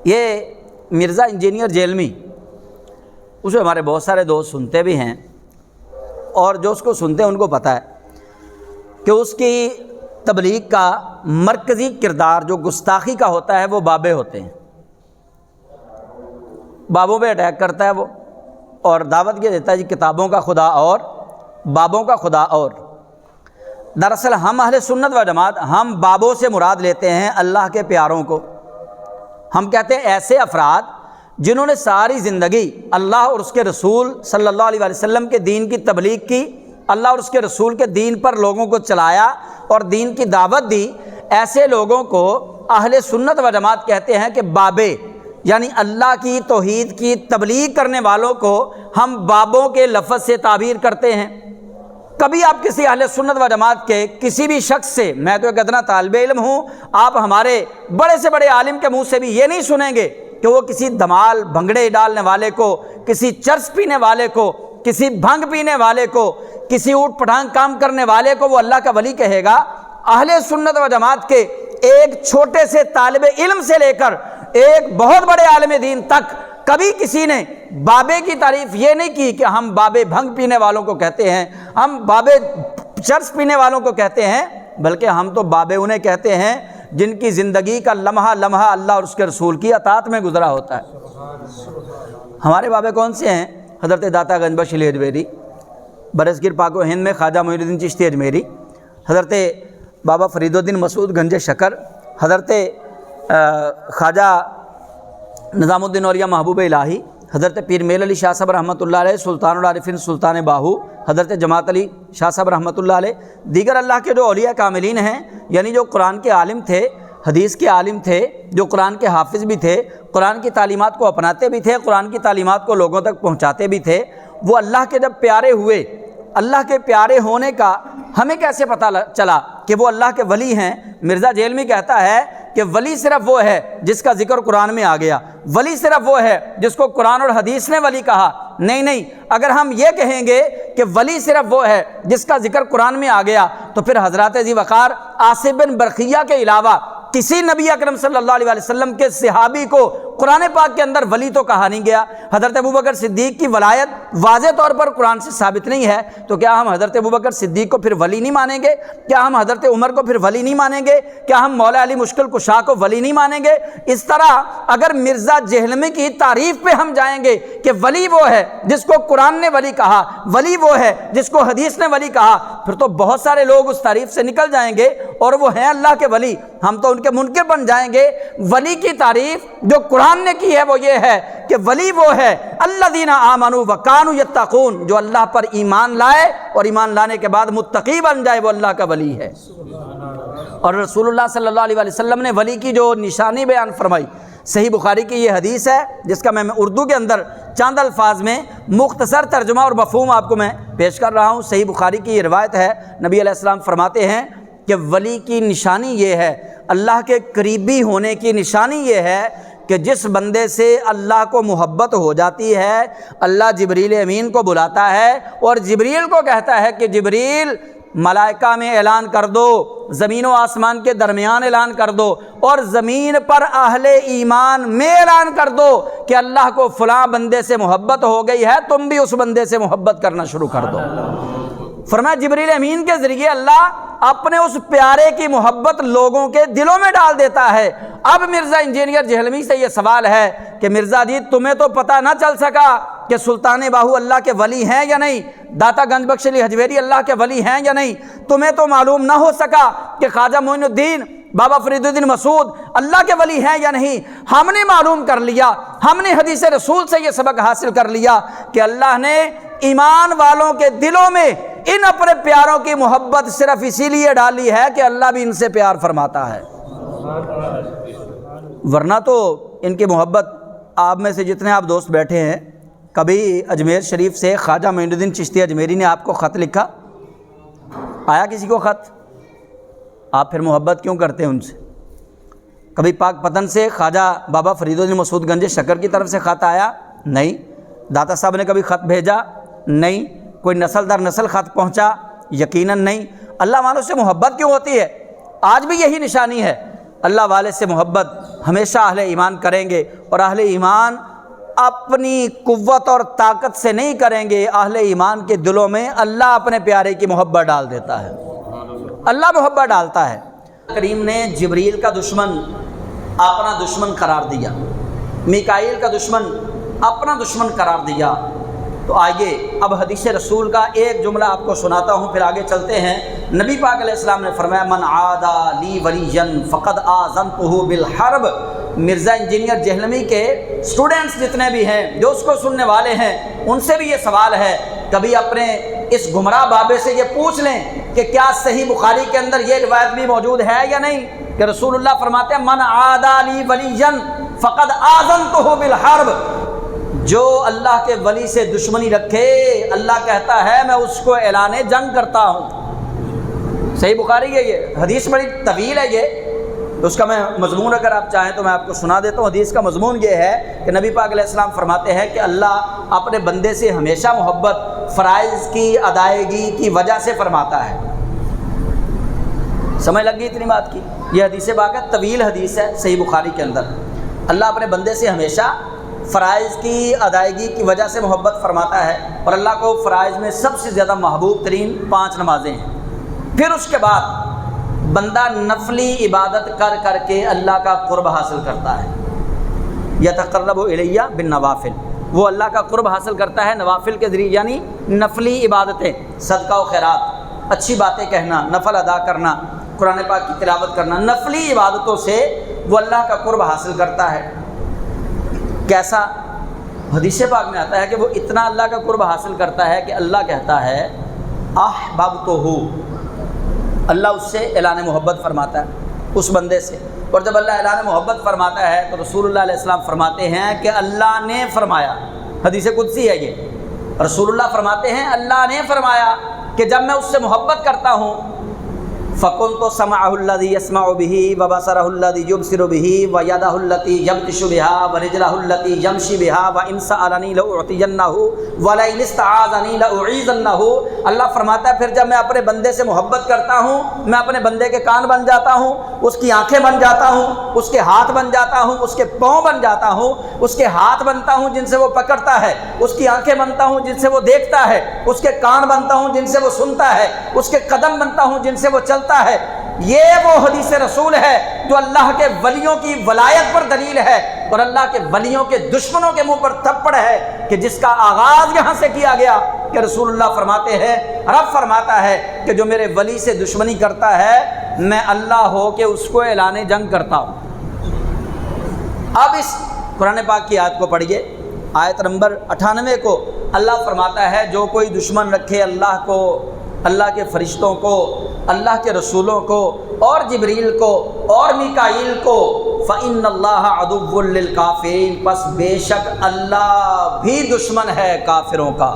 یہ مرزا انجینئر جیلمی، اسے ہمارے بہت سارے دوست سنتے بھی ہیں، اور جو اس کو سنتے ہیں ان کو پتہ ہے کہ اس کی تبلیغ کا مرکزی کردار جو گستاخی کا ہوتا ہے وہ بابے ہوتے ہیں۔ بابوں پہ اٹیک کرتا ہے وہ، اور دعوت یہ دیتا ہے جی کتابوں کا خدا اور بابوں کا خدا اور۔ دراصل ہم اہل سنت و جماعت ہم بابوں سے مراد لیتے ہیں اللہ کے پیاروں کو۔ ہم کہتے ہیں ایسے افراد جنہوں نے ساری زندگی اللہ اور اس کے رسول صلی اللہ علیہ وسلم کے دین کی تبلیغ کی، اللہ اور اس کے رسول کے دین پر لوگوں کو چلایا اور دین کی دعوت دی، ایسے لوگوں کو اہل سنت و جماعت کہتے ہیں کہ بابے، یعنی اللہ کی توحید کی تبلیغ کرنے والوں کو ہم بابوں کے لفظ سے تعبیر کرتے ہیں۔ کبھی آپ کسی اہل سنت و جماعت کے کسی بھی شخص سے، میں تو ایک ادنا طالب علم ہوں، آپ ہمارے بڑے سے بڑے عالم کے منہ سے بھی یہ نہیں سنیں گے کہ وہ کسی دھمال بھنگڑے ڈالنے والے کو، کسی چرس پینے والے کو، کسی بھنگ پینے والے کو، کسی اوٹ پٹانگ کام کرنے والے کو وہ اللہ کا ولی کہے گا۔ اہل سنت و جماعت کے ایک چھوٹے سے طالب علم سے لے کر ایک بہت بڑے عالم دین تک کبھی کسی نے بابے کی تعریف یہ نہیں کی کہ ہم بابے بھنگ پینے والوں کو کہتے ہیں، ہم بابے چرس پینے والوں کو کہتے ہیں، بلکہ ہم تو بابے انہیں کہتے ہیں جن کی زندگی کا لمحہ لمحہ اللہ اور اس کے رسول کی اطاعت میں گزرا ہوتا ہے۔ ہمارے بابے کون سے ہیں؟ حضرت داتا گنج بخش علی اجمیری، برصغیر پاک و ہند میں خواجہ معین الدین چشتی اجمیری، حضرت بابا فرید الدین مسعود گنج شکر، حضرت خواجہ نظام الدین اولیاء محبوب الہی، حضرت پیر میل علی شاہ صاحب رحمۃ اللہ علیہ، سلطان العارفین سلطان باہو، حضرت جماعت علی شاہ صاحب رحمۃ اللہ علیہ، دیگر اللہ کے جو اولیاء کاملین ہیں، یعنی جو قرآن کے عالم تھے، حدیث کے عالم تھے، جو قرآن کے حافظ بھی تھے، قرآن کی تعلیمات کو اپناتے بھی تھے، قرآن کی تعلیمات کو لوگوں تک پہنچاتے بھی تھے، وہ اللہ کے جب پیارے ہوئے، اللہ کے پیارے ہونے کا ہمیں کیسے پتہ چلا کہ وہ اللہ کے ولی ہیں؟ مرزا جیلمی کہتا ہے کہ ولی صرف وہ ہے جس کا ذکر قرآن میں آ گیا، ولی صرف وہ ہے جس کو قرآن اور حدیث نے ولی کہا۔ نہیں، اگر ہم یہ کہیں گے کہ ولی صرف وہ ہے جس کا ذکر قرآن میں آ گیا تو پھر حضرات ذی وقار آصف بن برقیہ کے علاوہ کسی نبی اکرم صلی اللہ علیہ وسلم کے صحابی کو قرآن پاک کے اندر ولی تو کہا نہیں گیا۔ حضرت ابوبکر صدیق کی ولایت واضح طور پر قرآن سے ثابت نہیں ہے، تو کیا ہم حضرت ابوبکر صدیق کو پھر ولی نہیں مانیں گے؟ کیا ہم حضرت عمر کو پھر ولی نہیں مانیں گے؟ کیا ہم مولا علی مشکل کشا کو ولی نہیں مانیں گے؟ اس طرح اگر مرزا جہلمی کی تعریف پہ ہم جائیں گے کہ ولی وہ ہے جس کو قرآن نے ولی کہا، ولی وہ ہے جس کو حدیث نے ولی کہا، پھر تو بہت سارے لوگ اس تعریف سے نکل جائیں گے اور وہ ہیں اللہ کے ولی، ہم تو ان کے منکر بن جائیں گے۔ ولی کی تعریف جو قرآن نے کی ہے وہ یہ ہے کہ ولی وہ ہے الذین آمنوا وکانوا یتقون، جو اللہ پر ایمان لائے اور ایمان لانے کے بعد متقی بن جائے، وہ اللہ کا ولی ہے۔ اور رسول اللہ صلی اللہ علیہ وسلم نے ولی کی جو نشانی بیان فرمائی، صحیح بخاری کی یہ حدیث ہے جس کا میں اردو کے اندر چند الفاظ میں مختصر ترجمہ اور مفہوم آپ کو میں پیش کر رہا ہوں۔ صحیح بخاری کی یہ روایت ہے، نبی علیہ السلام فرماتے ہیں کہ ولی کی نشانی یہ ہے، اللہ کے قریبی ہونے کی نشانی یہ ہے کہ جس بندے سے اللہ کو محبت ہو جاتی ہے، اللہ جبریل امین کو بلاتا ہے اور جبریل کو کہتا ہے کہ جبریل ملائکہ میں اعلان کر دو، زمین و آسمان کے درمیان اعلان کر دو، اور زمین پر اہل ایمان میں اعلان کر دو کہ اللہ کو فلاں بندے سے محبت ہو گئی ہے، تم بھی اس بندے سے محبت کرنا شروع کر دو۔ فرمایا جبریل امین کے ذریعے اللہ اپنے اس پیارے کی محبت لوگوں کے دلوں میں ڈال دیتا ہے۔ اب مرزا انجینئر جہلمی سے یہ سوال ہے کہ مرزا جی تمہیں تو پتہ نہ چل سکا کہ سلطان باہو اللہ کے ولی ہیں یا نہیں، داتا گنج بخش علی حجویری اللہ کے ولی ہیں یا نہیں، تمہیں تو معلوم نہ ہو سکا کہ خواجہ معین الدین بابا فرید الدین مسعود اللہ کے ولی ہیں یا نہیں، ہم نے معلوم کر لیا، ہم نے حدیث رسول سے یہ سبق حاصل کر لیا کہ اللہ نے ایمان والوں کے دلوں میں ان اپنے پیاروں کی محبت صرف اسی لیے ڈالی ہے کہ اللہ بھی ان سے پیار فرماتا ہے، ورنہ تو ان کی محبت آپ میں سے جتنے آپ دوست بیٹھے ہیں، کبھی اجمیر شریف سے خواجہ معین الدین چشتی اجمیری نے آپ کو خط لکھا؟ آیا کسی کو خط؟ آپ پھر محبت کیوں کرتے ہیں ان سے؟ کبھی پاک پتن سے خواجہ بابا فرید الدین مسعود گنج شکر کی طرف سے خط آیا؟ نہیں۔ داتا صاحب نے کبھی خط بھیجا؟ نہیں۔ کوئی نسل در نسل خط پہنچا؟ یقیناً نہیں۔ اللہ والوں سے محبت کیوں ہوتی ہے؟ آج بھی یہی نشانی ہے۔ اللہ والے سے محبت ہمیشہ اہل ایمان کریں گے، اور اہل ایمان اپنی قوت اور طاقت سے نہیں کریں گے، اہل ایمان کے دلوں میں اللہ اپنے پیارے کی محبت ڈال دیتا ہے، اللہ محبت ڈالتا ہے۔ کریم نے جبریل کا دشمن اپنا دشمن قرار دیا، میکائیل کا دشمن اپنا دشمن قرار دیا۔ تو آئیے اب حدیث رسول کا ایک جملہ آپ کو سناتا ہوں، پھر آگے چلتے ہیں۔ نبی پاک علیہ السلام نے فرمایا من عادى لی ولیا فقد آذنته بالحرب۔ مرزا انجینئر جہلمی کے اسٹوڈنٹس جتنے بھی ہیں جو اس کو سننے والے ہیں، ان سے بھی یہ سوال ہے، کبھی اپنے اس گمراہ بابے سے یہ پوچھ لیں کہ کیا صحیح بخاری کے اندر یہ روایت بھی موجود ہے یا نہیں کہ رسول اللہ فرماتے ہیں من عادى لی ولیا فقد آذنته بالحرب۔ جو اللہ کے ولی سے دشمنی رکھے، اللہ کہتا ہے میں اس کو اعلان جنگ کرتا ہوں۔ صحیح بخاری ہے، یہ حدیث بڑی طویل ہے، یہ اس کا میں مضمون اگر آپ چاہیں تو میں آپ کو سنا دیتا ہوں۔ حدیث کا مضمون یہ ہے کہ نبی پاک علیہ السلام فرماتے ہیں کہ اللہ اپنے بندے سے ہمیشہ محبت فرائض کی ادائیگی کی وجہ سے فرماتا ہے۔ سمجھ لگ گئی اتنی بات کی؟ یہ حدیث پاک ہے، طویل حدیث ہے صحیح بخاری کے اندر۔ اللہ اپنے بندے سے ہمیشہ فرائض کی ادائیگی کی وجہ سے محبت فرماتا ہے، اور اللہ کو فرائض میں سب سے زیادہ محبوب ترین 5 نمازیں ہیں۔ پھر اس کے بعد بندہ نفلی عبادت کر کر کے اللہ کا قرب حاصل کرتا ہے۔ یتقرب الیہ بالنوافل، وہ اللہ کا قرب حاصل کرتا ہے نوافل کے ذریعے، یعنی نفلی عبادتیں، صدقہ و خیرات، اچھی باتیں کہنا، نفل ادا کرنا، قرآن پاک کی تلاوت کرنا، نفلی عبادتوں سے وہ اللہ کا قرب حاصل کرتا ہے۔ کیسا؟ حدیث پاک میں آتا ہے کہ وہ اتنا اللہ کا قرب حاصل کرتا ہے کہ اللہ کہتا ہے احببتہ، اللہ اس سے اعلان محبت فرماتا ہے اس بندے سے۔ اور جب اللہ اعلان محبت فرماتا ہے تو رسول اللہ علیہ السلام فرماتے ہیں کہ اللہ نے فرمایا، حدیث قدسی ہے یہ، رسول اللہ فرماتے ہیں اللہ نے فرمایا کہ جب میں اس سے محبت کرتا ہوں فَكُنْتُ سَمْعَهُ الَّذِي يَسْمَعُ بِهِ وَبَصَرَهُ الَّذِي يُبْصِرُ بِهِ وَيَدَهُ الَّتِي يَبْطِشُ بِهَا وَرِجْلَهُ الَّتِي يَمْشِي بِهَا وَإِنْ سَأَلَنِي لَأُعْطِيَنَّهُ وَلَئِنِ اسْتَعَاذَنِي لَأُعِيذَنَّهُ۔ اللہ فرماتا ہے پھر جب میں اپنے بندے سے محبت کرتا ہوں، میں اپنے بندے کے کان بن جاتا ہوں، اس کی آنکھیں بن جاتا ہوں، اس کے ہاتھ بن جاتا ہوں، اس کے پاؤں بن جاتا ہوں، اس کے ہاتھ بنتا ہوں جن سے وہ پکڑتا ہے، اس کی آنکھیں بنتا ہوں جن سے وہ دیکھتا ہے، اس کے کان بنتا ہوں جن سے وہ سنتا ہے، اس کے قدم بنتا ہوں جن سے وہ چلتا ہے۔ یہ وہ حدیث رسول ہے جو اللہ کے ولیوں کی ولایت پر دلیل ہے، اور اللہ کے ولیوں کے دشمنوں کے منہ پر تھپڑ ہے کہ جس کا آغاز یہاں سے کیا گیا کہ رسول اللہ فرماتے ہیں، رب فرماتا ہے کہ جو میرے ولی سے دشمنی کرتا ہے میں اللہ ہو کے اس کو اعلان جنگ کرتا ہوں۔ اب اس قرآن پاک کی آیت کو پڑھیے، آیت نمبر 98 کو۔ اللہ فرماتا ہے جو کوئی دشمن رکھے اللہ کو، اللہ کے فرشتوں کو، اللہ کے رسولوں کو، اور جبریل کو اور میکائیل کو، فَإِنَّ اللَّهَ عَدُوٌّ لِّلْكَافِرِينَ، پس بے شک اللہ بھی دشمن ہے کافروں کا۔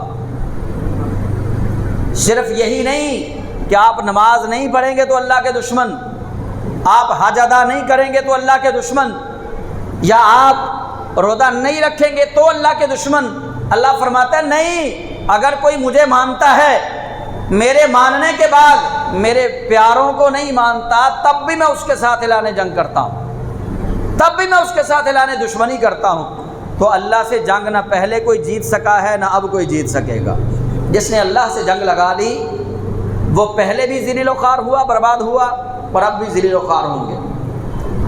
صرف یہی نہیں کہ آپ نماز نہیں پڑھیں گے تو اللہ کے دشمن، آپ حج ادا نہیں کریں گے تو اللہ کے دشمن، یا آپ روزہ نہیں رکھیں گے تو اللہ کے دشمن۔ اللہ فرماتا ہے نہیں، اگر کوئی مجھے مانتا ہے، میرے ماننے کے بعد میرے پیاروں کو نہیں مانتا، تب بھی میں اس کے ساتھ اعلان جنگ کرتا ہوں، تب بھی میں اس کے ساتھ اعلان دشمنی کرتا ہوں۔ تو اللہ سے جنگ نہ پہلے کوئی جیت سکا ہے نہ اب کوئی جیت سکے گا۔ جس نے اللہ سے جنگ لگا لی وہ پہلے بھی ذلیل و خوار ہوا، برباد ہوا، اور اب بھی ذلیل و خوار ہوں گے۔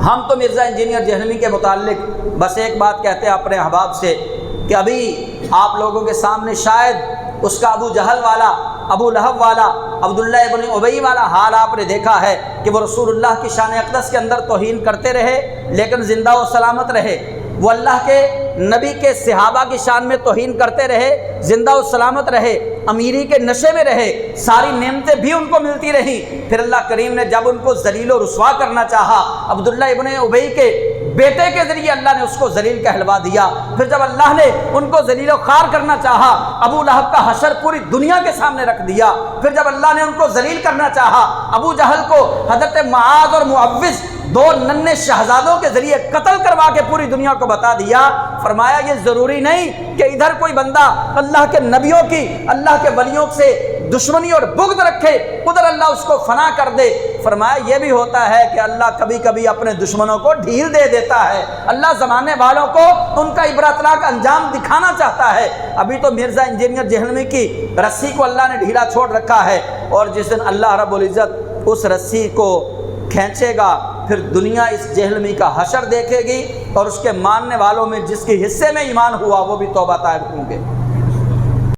ہم تو مرزا انجینئر جہلمی کے متعلق بس ایک بات کہتے ہیں اپنے احباب سے کہ ابھی آپ لوگوں کے سامنے شاید اس کا ابو جہل والا، ابو لہب والا، عبداللہ ابن ابی والا حال آپ نے دیکھا ہے کہ وہ رسول اللہ کی شان اقدس کے اندر توہین کرتے رہے لیکن زندہ و سلامت رہے، وہ اللہ کے نبی کے صحابہ کی شان میں توہین کرتے رہے، زندہ و سلامت رہے، امیری کے نشے میں رہے، ساری نعمتیں بھی ان کو ملتی رہیں۔ پھر اللہ کریم نے جب ان کو ذلیل و رسوا کرنا چاہا، عبداللہ ابن ابی کے بیٹے کے ذریعے اللہ نے اس کو ذلیل کہلوا دیا۔ پھر جب اللہ نے ان کو ذلیل و خوار کرنا چاہا، ابو لہب کا حشر پوری دنیا کے سامنے رکھ دیا۔ پھر جب اللہ نے ان کو ذلیل کرنا چاہا، ابو جہل کو حضرت معاذ اور معوذ دو ننھے شہزادوں کے ذریعے قتل کروا کے پوری دنیا کو بتا دیا۔ فرمایا یہ ضروری نہیں کہ ادھر کوئی بندہ اللہ کے نبیوں کی، اللہ کے ولیوں سے دشمنی اور بغض رکھے ادھر اللہ اس کو فنا کر دے۔ فرمایا یہ بھی ہوتا ہے کہ اللہ کبھی کبھی اپنے دشمنوں کو ڈھیل دے دیتا ہے، اللہ زمانے والوں کو ان کا عبرتناک انجام دکھانا چاہتا ہے۔ ابھی تو مرزا انجینئر جہلمی کی رسی کو اللہ نے ڈھیلا چھوڑ رکھا ہے، اور جس دن اللہ رب العزت اس رسی کو کھینچے گا پھر دنیا اس جہلمی کا حشر دیکھے گی، اور اس کے ماننے والوں میں جس کے حصے میں ایمان ہوا وہ بھی توبہ طائب ہوں گے۔